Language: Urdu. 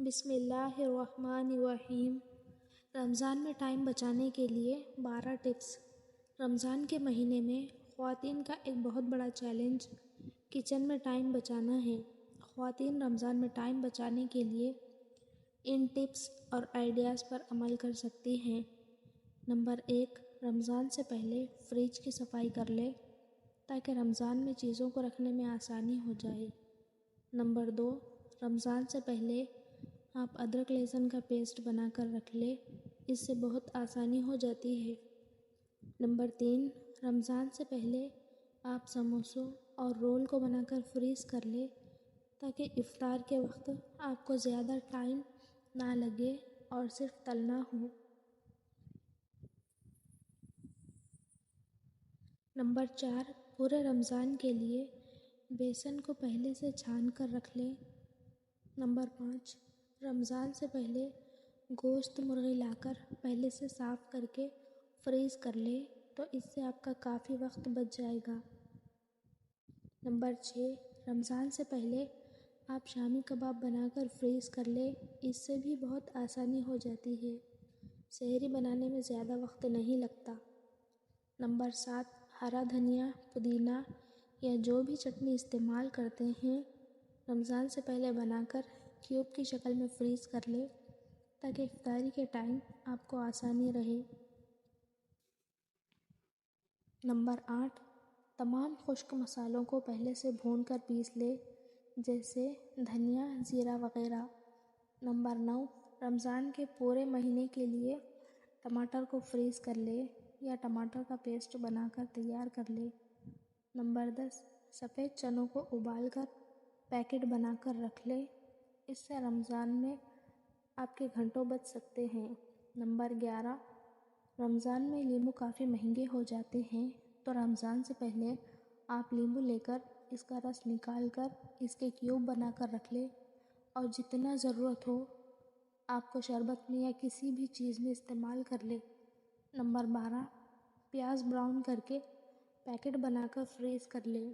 بسم اللہ الرحمن الرحیم۔ رمضان میں ٹائم بچانے کے لیے 12 ٹپس۔ رمضان کے مہینے میں خواتین کا ایک بہت بڑا چیلنج کچن میں ٹائم بچانا ہے۔ خواتین رمضان میں ٹائم بچانے کے لیے ان ٹپس اور آئیڈیاز پر عمل کر سکتی ہیں۔ نمبر 1، رمضان سے پہلے فریج کی صفائی کر لے تاکہ رمضان میں چیزوں کو رکھنے میں آسانی ہو جائے۔ نمبر 2، رمضان سے پہلے آپ ادرک لہسن کا پیسٹ بنا کر رکھ لیں، اس سے بہت آسانی ہو جاتی ہے۔ نمبر 3، رمضان سے پہلے آپ سموسوں اور رول کو بنا کر فریز کر لیں تاکہ افطار کے وقت آپ کو زیادہ ٹائم نہ لگے اور صرف تلنا ہو۔ نمبر 4، پورے رمضان کے لیے بیسن کو پہلے سے چھان کر رکھ لیں۔ نمبر 5، رمضان سے پہلے گوشت مرغی لا کر پہلے سے صاف کر کے فریز کر لیں تو اس سے آپ کا کافی وقت بچ جائے گا۔ نمبر 6، رمضان سے پہلے آپ شامی کباب بنا کر فریز کر لیں، اس سے بھی بہت آسانی ہو جاتی ہے، سحری بنانے میں زیادہ وقت نہیں لگتا۔ نمبر 7، ہرا دھنیا، پودینہ یا جو بھی چٹنی استعمال کرتے ہیں رمضان سے پہلے بنا کر کیوب کی شکل میں فریز کر لیں تاکہ افطاری کے ٹائم آپ کو آسانی رہے۔ نمبر 8، تمام خشک مسالوں کو پہلے سے بھون کر پیس لیں جیسے دھنیا، زیرہ وغیرہ۔ نمبر 9، رمضان کے پورے مہینے کے لیے ٹماٹر کو فریز کر لیں یا ٹماٹر کا پیسٹ بنا کر تیار کر لیں۔ نمبر 10، سفید چنوں کو ابال کر پیکٹ بنا کر رکھ لیں، اس سے رمضان میں آپ کے گھنٹوں بچ سکتے ہیں۔ نمبر 11، رمضان میں لیمو کافی مہنگے ہو جاتے ہیں تو رمضان سے پہلے آپ لیمو لے کر اس کا رس نکال کر اس کے کیوب بنا کر رکھ لیں اور جتنا ضرورت ہو آپ کو شربت میں یا کسی بھی چیز میں استعمال کر لیں۔ نمبر 12، پیاز براؤن کر کے پیکٹ بنا کر فریز کر لیں۔